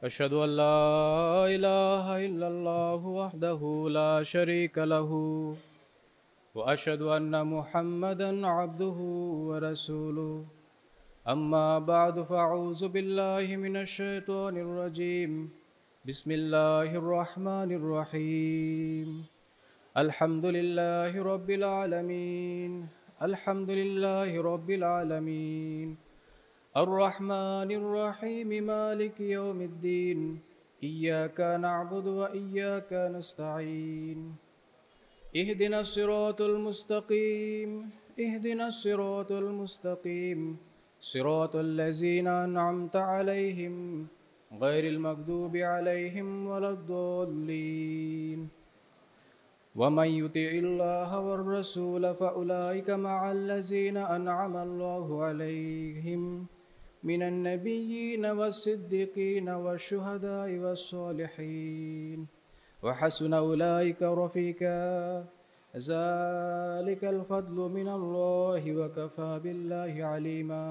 أشهد أن لا إله إلا الله وحده لا شريك له وأشهد أن محمدا عبده ورسوله أما بعد فأعوذ بالله من الشيطان الرجيم بسم الله الرحمن الرحيم الحمد لله رب العالمين الحمد لله رب العالمين الرحمن الرحيم مالك يوم الدين إياك نعبد وإياك نستعين اهدنا الصراط المستقيم اهدنا الصراط المستقيم صراط الذين أنعمت عليهم غير المغضوب عليهم ولا الضالين ومن يطع الله والرسول فأولئك مع الذين أنعم الله عليهم من النبيين والصديقين والشهداء والصالحين وحسن أولئك رفيقا ذلك الفضل من الله وكفى بالله عليما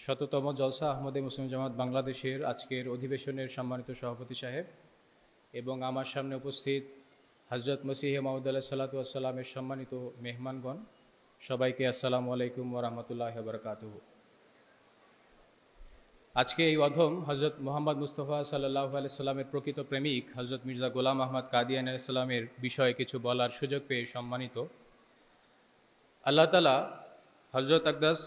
শততম জলসা আহমদে মুসলিম জামাত বাংলাদেশের আজকের অধিবেশনের সম্মানিত সভাপতি সাহেব এবং আমার সামনে উপস্থিত হযরত মসিহে মাউদ আলাইহিস সালাতু ওয়াস সালামের সম্মানিত মেহমানগণ, সবাইকে আসসালামু আলাইকুম ওয়া রাহমাতুল্লাহি ওয়া বারাকাতুহু। আজকে এই অধম হযরত মুহাম্মদ মুস্তাফা সাল্লাল্লাহু আলাইহি সাল্লামের প্রকৃত প্রেমিক হযরত মির্জা গোলাম আহমদ কাদিয়ানী আলাইহিস সালামের বিষয়ে কিছু বলার সুযোগ পেয়ে সম্মানিত। আল্লাহ তাআলা হযরত আকদাস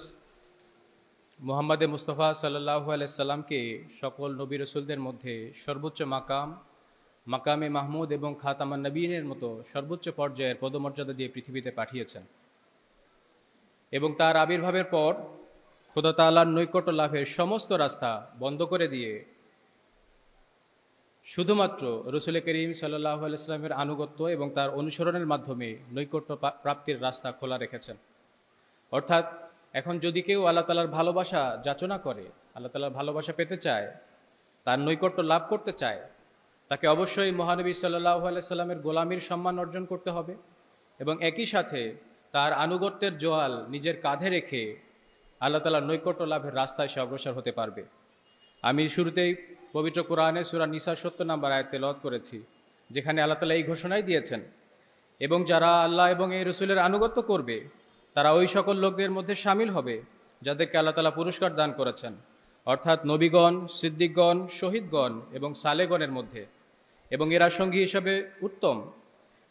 মুহাম্মদ মুস্তাফা সাল্লাল্লাহু আলাইহি সাল্লামকে সকল নবী রাসূলদের মধ্যে সর্বোচ্চ মাকামে মাহমুদ এবং খাতামান নবীনের মতো সর্বোচ্চ পর্যায়ের পদমর্যাদা দিয়ে পৃথিবীতে পাঠিয়েছেন এবং তার আবির্ভাবের পর খোদা তাআলার নৈকট্য লাভের সমস্ত রাস্তা বন্ধ করে দিয়ে শুধুমাত্র রাসূল করিম সাল্লাল্লাহু আলাইহি সাল্লামের আনুগত্য এবং তার অনুসরণের মাধ্যমে নৈকট্য প্রাপ্তির রাস্তা খোলা রেখেছেন। অর্থাৎ এখন যদি কেউ আল্লাহ তাআলার ভালোবাসা যাচনা করে, আল্লাহ তাআলার ভালোবাসা পেতে চায়, তার নৈকট্য লাভ করতে চায়, তাকে অবশ্যই মহানবী সাল্লাল্লাহু আলাইহি সাল্লামের গোলামির সম্মান অর্জন করতে হবে এবং একই সাথে তার আনুগত্যের জোয়াল নিজের কাঁধে রেখে আল্লাহ তাআলার নৈকট্য লাভের রাস্তায় সে অগ্রসর হতে পারবে। আমি শুরুতেই পবিত্র কোরআনে সূরা নিসা 70 নম্বর আয়াত তেলাওয়াত করেছি, যেখানে আল্লাহ তাআলা এই ঘোষণাই দিয়েছেন, এবং যারা আল্লাহ এবং এই রাসূলের আনুগত্য করবে তারা ওই সকল লোকদের মধ্যে শামিল হবে যাদেরকে আল্লাহ তাআলা পুরস্কার দান করেছেন, অর্থাৎ নবীগণ, সিদ্দিকগণ, শহীদগণ এবং সালেগণের মধ্যে, এবং এরা সঙ্গী হিসেবে উত্তম।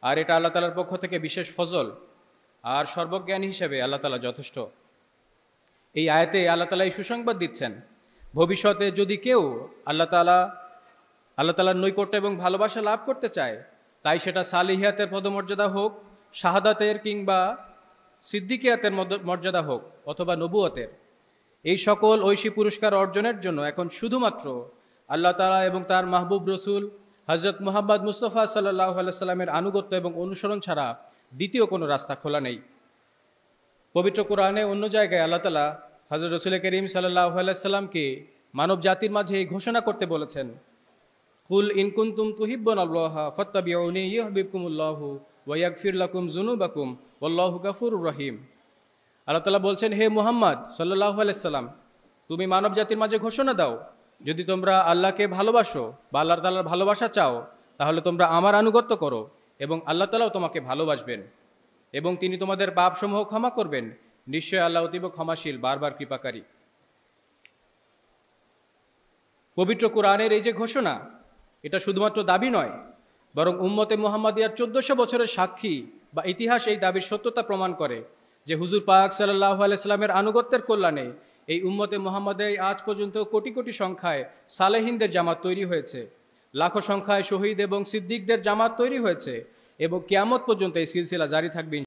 আর এটা আল্লাহ তাআলার পক্ষ থেকে বিশেষ ফজল, আর সর্বজ্ঞানী হিসেবে আল্লাহ তাআলা যথেষ্ট। এই আয়াতে আল্লাহ তাআলা এই সুসংবাদ দিচ্ছেন, ভবিষ্যতে যদি কেউ আল্লাহ তাআলার নৈকট্য এবং ভালোবাসা লাভ করতে চায়, তাই সেটা সালিহিয়াতের পদমর্যাদা হোক, শাহাদাতের কিংবা সিদ্দিকিয়াতের মর্যাদা হোক, অথবা নবুয়তের, এই সকল ঐশী পুরস্কার অর্জনের জন্য এখন শুধুমাত্র আল্লাহ তাআলা এবং তার মাহবুব রসুল হযরত মুহাম্মদ মুস্তাফা সাল্লাল্লাহু আলাইহি সাল্লামের আনুগত্য এবং অনুসরণ ছাড়া দ্বিতীয় কোনো রাস্তা খোলা নেই। পবিত্র কোরআনে অন্য জায়গায় আল্লাহ তাআলা হযরত রাসূল করিম সাল্লাল্লাহু আলাইহি সাল্লামকে মানব জাতির মাঝে এই ঘোষণা করতে বলেছেন, কুল ইন কুনতুম তুহিব্বুনাল্লাহা ফাত্তাবিউনি ইউহিব্বুকুমুল্লাহু ওয়া ইয়াগফির লাকুম যুনুবাকুম ওয়াল্লাহু গফুরুর রহিম। আল্লাহ তাআলা বলছেন, হে মুহাম্মদ সাল্লাল্লাহু আলাইহি সাল্লাম, তুমি মানব জাতির মাঝে ঘোষণা দাও, যদি তোমরা আল্লাহকে ভালোবাসো বা আল্লাহ তাআলার ভালোবাসা চাও, তাহলে তোমরা আমার আনুগত্য করো এবং আল্লাহ তাআলাও তোমাকে ভালোবাসবেন এবং তিনি তোমাদের পাপসমূহ ক্ষমা করবেন। নিশ্চয় আল্লাহ অতীব ক্ষমাশীল, বারবার কৃপাকারী। পবিত্র কোরআনের এই যে ঘোষণা, এটা শুধুমাত্র দাবি নয়, বরং উম্মতে মুহাম্মাদিয়ার 1400 বছরের সাক্ষী বা ইতিহাস এই দাবির সত্যতা প্রমাণ করে যে হুজুর পাক সাল্লাল্লাহু আলাইহি সাল্লামের আনুগত্যের কল্যাণে এই উম্মতে মুহাম্মাদে আজ পর্যন্ত কোটি কোটি সংখ্যায় সালেহিনদের জামাত তৈরি হয়েছে, লাখো সংখ্যায় শহীদ এবং সিদ্দিকদের জামাত তৈরি হয়েছে এবং কিয়ামত পর্যন্ত এই সিলসিলা জারি থাকবে।